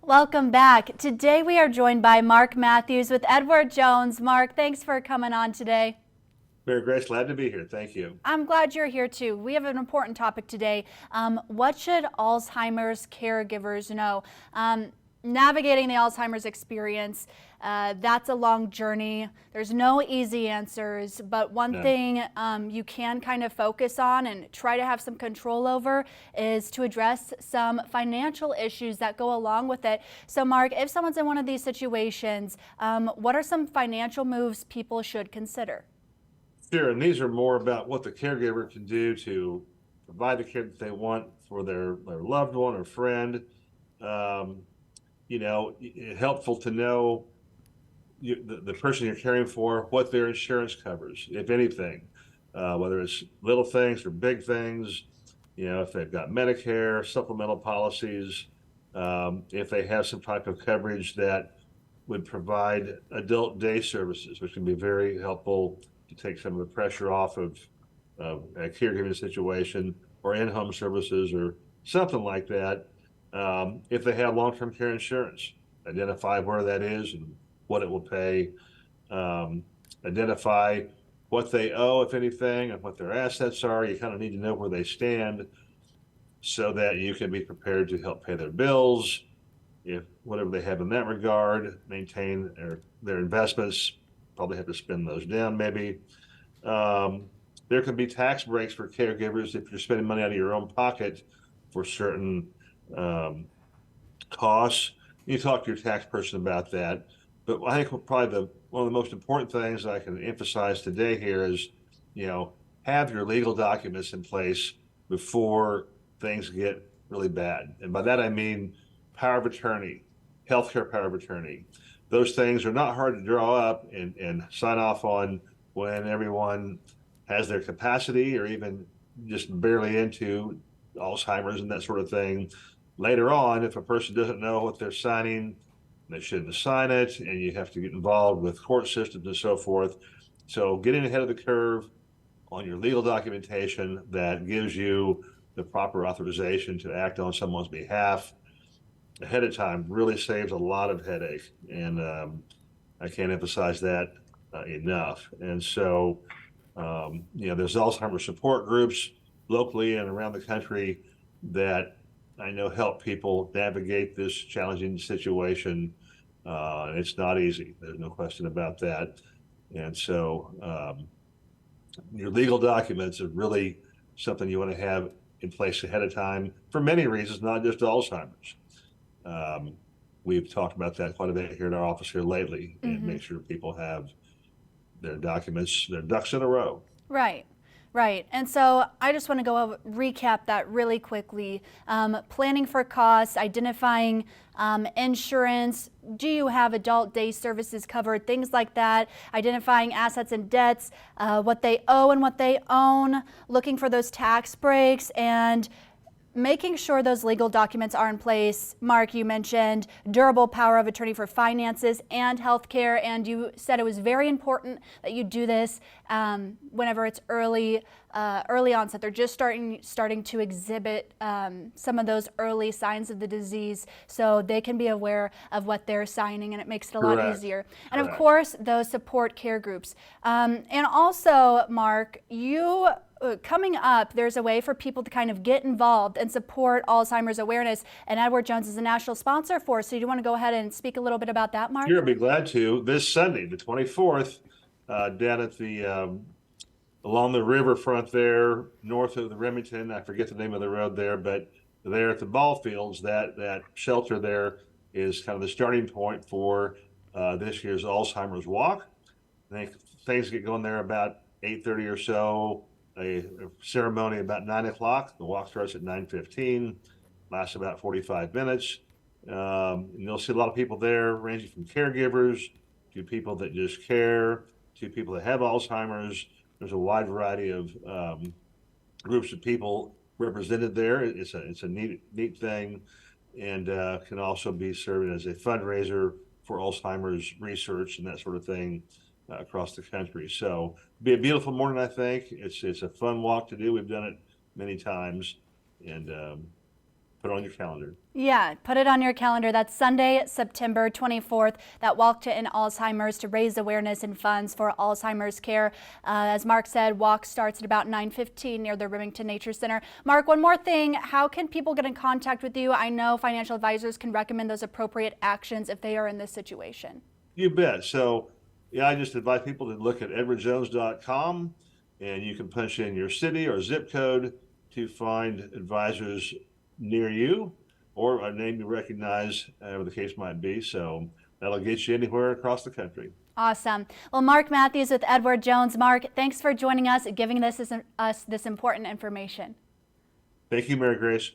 Welcome back. Today we are joined by Mark Matthews with Edward Jones. Mark, thanks for coming on today. Very Grace, glad to be here. Thank you. I'm glad you're here too. We have an important topic today. What should Alzheimer's caregivers know? Navigating the Alzheimer's experience, that's a long journey. There's no easy answers, but one No. thing you can kind of focus on and try to have some control over is to address some financial issues that go along with it. So Mark, if someone's in one of these situations, what are some financial moves people should consider? Sure, and these are more about what the caregiver can do to provide the care that they want for their loved one or friend. Um, Helpful to know the person you're caring for, what their insurance covers, if anything, whether it's little things or big things, if they've got Medicare, supplemental policies, if they have some type of coverage that would provide adult day services, which can be very helpful to take some of the pressure off of a caregiving situation, or in-home services or something like that. If they have long-term care insurance, identify where that is and what it will pay. Identify what they owe, if anything, and what their assets are. You kind of need to know where they stand so that you can be prepared to help pay their bills, if whatever they have in that regard, maintain their investments, probably have to spend those down maybe. There can be tax breaks for caregivers if you're spending money out of your own pocket for certain costs. You talk to your tax person about that. But I think probably one of the most important things I can emphasize today here is, have your legal documents in place before things get really bad. And by that I mean power of attorney, healthcare power of attorney. Those things are not hard to draw up and sign off on when everyone has their capacity or even just barely into Alzheimer's and that sort of thing. Later on, if a person doesn't know what they're signing, they shouldn't sign it, and you have to get involved with court systems and so forth. So getting ahead of the curve on your legal documentation that gives you the proper authorization to act on someone's behalf ahead of time really saves a lot of headache. And I can't emphasize that enough. And so, there's Alzheimer's support groups locally and around the country that I know help people navigate this challenging situation. It's not easy. There's no question about that. And so your legal documents are really something you want to have in place ahead of time for many reasons, not just Alzheimer's. We've talked about that quite a bit here in our office here lately, and make sure people have their documents, their ducks in a row. Right. Right. And so I just want to go over, recap that really quickly. Planning for costs, identifying insurance, do you have adult day services covered, things like that, identifying assets and debts, what they owe and what they own, looking for those tax breaks, and making sure those legal documents are in place. Mark, you mentioned durable power of attorney for finances and healthcare, and you said it was very important that you do this whenever it's early onset. They're just starting to exhibit some of those early signs of the disease, so they can be aware of what they're signing, and it makes it a lot easier. And of course, those support care groups. And also, Mark, coming up, there's a way for people to kind of get involved and support Alzheimer's awareness, and Edward Jones is a national sponsor for. So you want to go ahead and speak a little bit about that, Mark? Sure, I'd be glad to. This Sunday, the 24th, down at the along the riverfront there, north of the Remington. I forget the name of the road there, but there at the ball fields, that shelter there is kind of the starting point for this year's Alzheimer's Walk. I think things get going there about 8:30 or so. A ceremony about 9 o'clock. The walk starts at 9:15, lasts about 45 minutes. And you'll see a lot of people there, ranging from caregivers to people that just care, to people that have Alzheimer's. There's a wide variety of groups of people represented there. It's a neat thing, and can also be serving as a fundraiser for Alzheimer's research and that sort of thing across the country. So be a beautiful morning, I think. It's a fun walk to do. We've done it many times, and put it on your calendar. Yeah, put it on your calendar. That's Sunday, September 24th, that Walk to End Alzheimer's to raise awareness and funds for Alzheimer's care. As Mark said, walk starts at about 9:15 near the Remington Nature Center. Mark, one more thing. How can people get in contact with you? I know financial advisors can recommend those appropriate actions if they are in this situation. You bet. So, yeah, I just invite people to look at edwardjones.com, and you can punch in your city or zip code to find advisors near you or a name you recognize, whatever the case might be. So that'll get you anywhere across the country. Awesome. Well, Mark Matthews with Edward Jones. Mark, thanks for joining us and giving us this important information. Thank you, Mary Grace.